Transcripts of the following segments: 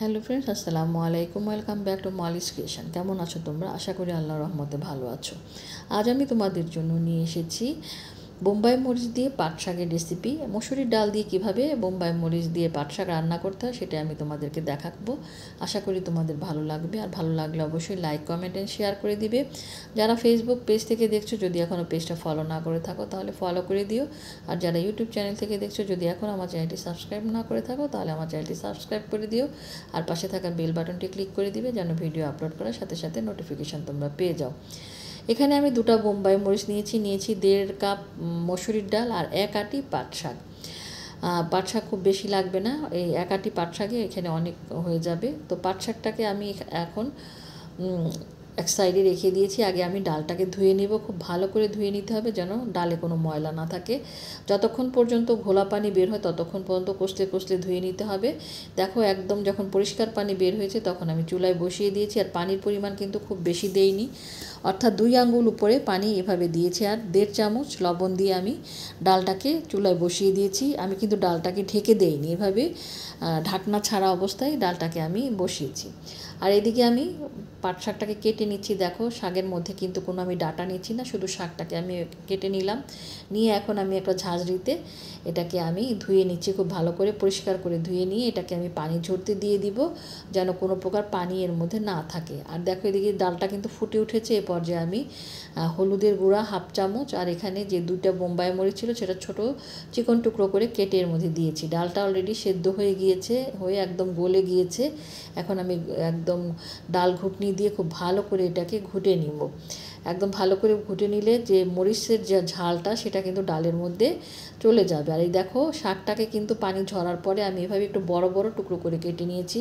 Hello friends, আসসালামু আলাইকুম। Welcome back to Molly's creation. কেমন আছো তোমরা? আশা করি আল্লাহর রহমতে ভালো আছো। আজ আমি তোমাদের জন্য নিয়ে এসেছি বোম্বাই মরিচ দিয়ে পাট শাকের রেসিপি। মসুরির ডাল দিয়ে কিভাবে বোম্বাই মরিচ দিয়ে পাট শাক রান্না করতে হয় সেটা আমি তোমাদেরকে দেখাবো। আশা করি তোমাদের ভালো লাগবে, আর ভালো লাগলে অবশ্যই লাইক, কমেন্ট অ্যান্ড শেয়ার করে দিবে। যারা ফেসবুক পেজ থেকে দেখছো, যদি এখনও পেজটা ফলো না করে থাকো তাহলে ফলো করে দিও। আর যারা ইউটিউব চ্যানেল থেকে দেখছো, যদি এখন আমার চ্যানেলটি সাবস্ক্রাইব না করে থাকো তাহলে আমার চ্যানেলটি সাবস্ক্রাইব করে দিও। আর পাশে থাকা বেল বাটনটি ক্লিক করে দিবে যেন ভিডিও আপলোড করার সাথে সাথে নোটিফিকেশান তোমরা পেয়ে যাও। এখানে আমি 2টা বোম্বাই মরিচ নিয়েছি 1.5 কাপ মসুরির ডাল আর 1 আঁটি পাট শাক। পাট শাক খুব বেশি লাগবে না, এই 1 আঁটি পাট শাকে এখানে অনেক হয়ে যাবে। তো পাট শাকটাকে আমি এখন এক সাইডে রেখে দিয়েছি। আগে আমি ডালটাকে ধুয়ে নেব, খুব ভালো করে ধুয়ে নিতে হবে যেন ডালে কোনো ময়লা না থাকে। যতক্ষণ পর্যন্ত ঘোলা পানি বের হয় ততক্ষণ পর্যন্ত কষলে কষলে ধুয়ে নিতে হবে। দেখো, একদম যখন পরিষ্কার পানি বের হয়েছে তখন আমি চুলায় বসিয়ে দিয়েছি। আর পানির পরিমাণ কিন্তু খুব বেশি দেইনি, অর্থাৎ 2 আঙ্গুল উপরে পানি এভাবে দিয়েছি। আর 1.5 চামচ লবণ দিয়ে আমি ডালটাকে চুলায় বসিয়ে দিয়েছি। আমি কিন্তু ডালটাকে ঢেকে দেইনি, এভাবে ঢাকনা ছাড়া অবস্থায় ডালটাকে আমি বসিয়েছি। আর এদিকে আমি পাট শাকটাকে কেটে নিচ্ছি। দেখো, শাকের মধ্যে কিন্তু কোনো আমি ডাটা নিচ্ছি না, শুধু শাকটাকে আমি কেটে নিলাম। নিয়ে এখন আমি একটা ঝাঁঝরিতে এটাকে আমি ধুয়ে নিচ্ছি, খুব ভালো করে পরিষ্কার করে ধুয়ে নিয়ে এটাকে আমি পানি ঝরতে দিয়ে দিব যেন কোনো প্রকার পানি এর মধ্যে না থাকে। আর দেখো, এদিকে ডালটা কিন্তু ফুটে উঠেছে। এ পর্যায়ে আমি হলুদের গুঁড়া 1/2 চামচ আর এখানে যে 2টা বোম্বাই মরিচ ছিল সেটা ছোট চিকন টুকরো করে কেটে এর মধ্যে দিয়েছি। ডালটা অলরেডি সেদ্ধ হয়ে গিয়েছে, হয়ে একদম গলে গিয়েছে। এখন আমি একদম ডাল ঘুটনি দিয়ে খুব ভালো করে এটাকে ঘুটে নিব। একদম ভালো করে ঘুটে নিলে যে মরিচের যে ঝালটা সেটা কিন্তু ডালের মধ্যে চলে যাবে। আর এই দেখো, শাকটাকে কিন্তু পানি ঝরার পরে আমি এভাবে একটু বড় বড় টুকরো করে কেটে নিয়েছি।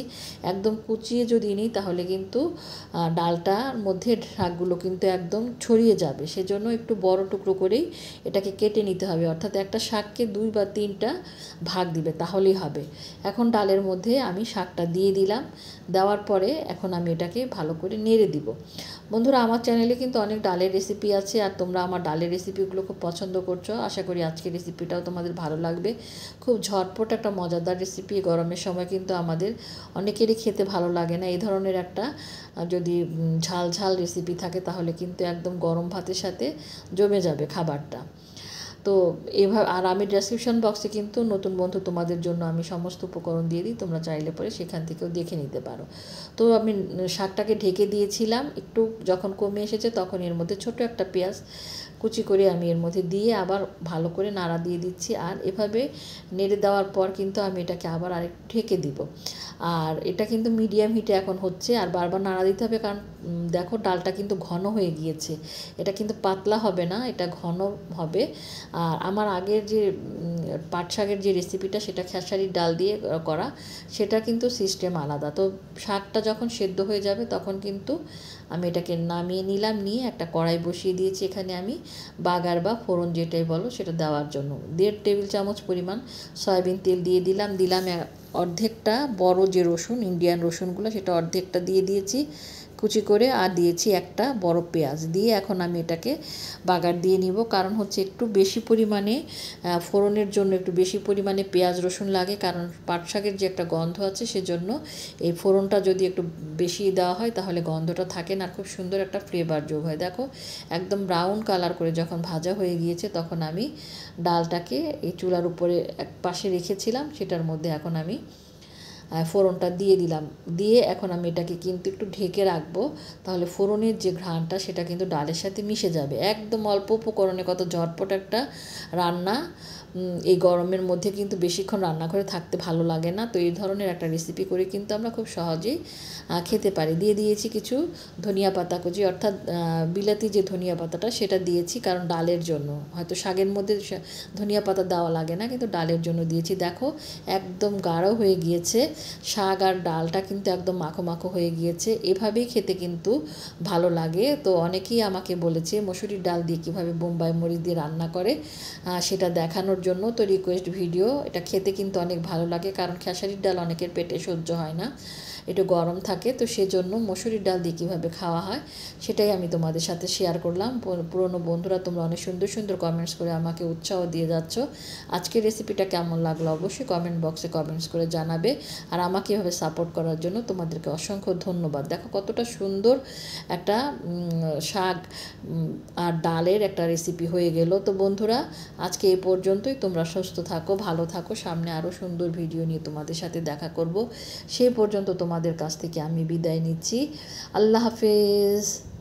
একদম কুচিয়ে যদি নিই তাহলে কিন্তু ডালটার মধ্যে শাকগুলো কিন্তু একদম ছড়িয়ে যাবে, সেজন্য একটু বড় টুকরো করেই এটাকে কেটে নিতে হবে। অর্থাৎ একটা শাককে 2 বা 3টা ভাগ দিবে তাহলেই হবে। এখন ডালের মধ্যে আমি শাকটা দিয়ে দিলাম। দেওয়ার পরে এখন আমি এটাকে ভালো করে নেড়ে দিব। বন্ধুরা, আমার চ্যানেলে কিন্তু অনেক ডালের রেসিপি আছে, আর তোমরা আমার ডালের রেসিপিগুলো খুব পছন্দ করছো। আশা করি আজকের রেসিপিটাও তোমাদের ভালো লাগবে। খুব ঝটপট একটা মজাদার রেসিপি। গরমের সময় কিন্তু আমাদের অনেকেরই খেতে ভালো লাগে না। এই ধরনের একটা যদি ঝাল ঝাল রেসিপি থাকে তাহলে কিন্তু একদম গরম ভাতের সাথে জমে যাবে খাবারটা। তো এভাবে, আর আমি ডেসক্রিপশন বক্সে কিন্তু নতুন বন্ধু তোমাদের জন্য আমি সমস্ত উপকরণ দিয়ে দিই, তোমরা চাইলে পরে সেখান থেকেও দেখে নিতে পারো। তো আমি শাকটাকে ঢেকে দিয়েছিলাম, একটু যখন কমে এসেছে তখন এর মধ্যে ছোট একটা পেঁয়াজ কুচি করে আমি এর মধ্যে দিয়ে আবার ভালো করে নাড়া দিয়ে দিচ্ছি। আর এভাবে নেড়ে দেওয়ার পর কিন্তু আমি এটাকে আবার আরেকটু ঢেকে দিব। আর এটা কিন্তু মিডিয়াম হিটে এখন হচ্ছে, আর বারবার নাড়া দিতে হবে, কারণ দেখো ডালটা কিন্তু ঘন হয়ে গিয়েছে। এটা কিন্তু পাতলা হবে না, এটা ঘন হবে। আর আমার আগের যে পাট শাকের যে রেসিপিটা সেটা খেসারির ডাল দিয়ে করা, সেটা কিন্তু সিস্টেম আলাদা। তো শাকটা যখন সেদ্ধ হয়ে যাবে তখন কিন্তু আমি এটাকে নামিয়ে নিলাম। নিয়ে একটা কড়াই বসিয়ে দিয়েছি। এখানে আমি বাগার বা ফোড়ন যেটাই বলো সেটা দেওয়ার জন্য 1.5 টেবিল চামচ পরিমাণ সয়াবিন তেল দিয়ে দিলাম। অর্ধেকটা বড় যে রসুন, ইন্ডিয়ান রসুনগুলো, সেটা অর্ধেকটা দিয়ে দিয়েছি কুচি করে। আর দিয়েছি একটা বড় পেঁয়াজ দিয়ে এখন আমি এটাকে বাগার দিয়ে নিব। কারণ হচ্ছে একটু বেশি পরিমাণে ফোড়নের জন্য একটু বেশি পরিমাণে পেঁয়াজ রসুন লাগে, কারণ পাট শাকের যে একটা গন্ধ আছে সেজন্য এই ফোড়নটা যদি একটু বেশি দেওয়া হয় তাহলে গন্ধটা থাকে না, খুব সুন্দর একটা ফ্লেভার যোগ হয়। দেখো, একদম ব্রাউন কালার করে যখন ভাজা হয়ে গিয়েছে তখন আমি ডালটাকে এই চুলার উপরে এক পাশে রেখেছিলাম, সেটার মধ্যে এখন আমি ফোড়নটা দিয়ে দিলাম। দিয়ে এখন আমি এটাকে কিন্তু একটু ঢেকে রাখবো, তাহলে ফোড়নের যে ঘ্রাণটা সেটা কিন্তু ডালের সাথে মিশে যাবে। একদম অল্প উপকরণে কত ঝটপট একটা রান্না। এই গরমের মধ্যে কিন্তু বেশিক্ষণ রান্নাঘরে থাকতে ভালো লাগে না, তো এই ধরনের একটা রেসিপি করে কিন্তু আমরা খুব সহজেই খেতে পারি। দিয়ে দিয়েছি কিছু ধনিয়া পাতা কুচি, অর্থাৎ বিলাতি যে ধনিয়া পাতাটা সেটা দিয়েছি, কারণ ডালের জন্য। হয়তো শাকের মধ্যে ধনিয়া পাতা দেওয়া লাগে না, কিন্তু ডালের জন্য দিয়েছি। দেখো, একদম গাঢ় হয়ে গিয়েছে শাক, আর ডালটা কিন্তু একদম মাখো মাখো হয়ে গিয়েছে। এভাবেই খেতে কিন্তু ভালো লাগে। তো অনেকেই আমাকে বলেছে মসুরির ডাল দিয়ে কীভাবে বোম্বাই মরিচ দিয়ে রান্না করে সেটা দেখানোর জন্য তো রিকোয়েস্ট ভিডিও। এটা খেতে কিন্তু অনেক ভালো লাগে, কারণ খেসারির ডাল অনেকের পেটে সহ্য হয় না, একটু গরম থাকে, তো সেজন্য মসুরির ডাল দিয়ে কীভাবে খাওয়া হয় সেটাই আমি তোমাদের সাথে শেয়ার করলাম। পুরনো বন্ধুরা তোমরা অনেক সুন্দর সুন্দর কমেন্টস করে আমাকে উৎসাহ দিয়ে যাচ্ছ। আজকের রেসিপিটা কেমন লাগলো অবশ্যই কমেন্ট বক্সে কমেন্টস করে জানাবে। আর আমাকে এভাবে সাপোর্ট করার জন্য তোমাদেরকে অসংখ্য ধন্যবাদ। দেখো কতটা সুন্দর একটা শাক আর ডালের একটা রেসিপি হয়ে গেল। তো বন্ধুরা আজকে এই পর্যন্তই। তোমরা সুস্থ থাকো, ভালো থাকো। সামনে আরও সুন্দর ভিডিও নিয়ে তোমাদের সাথে দেখা করব। সেই পর্যন্ত তোমাদের কাছ থেকে আমি বিদায় নিচ্ছি। আল্লাহ হাফেজ।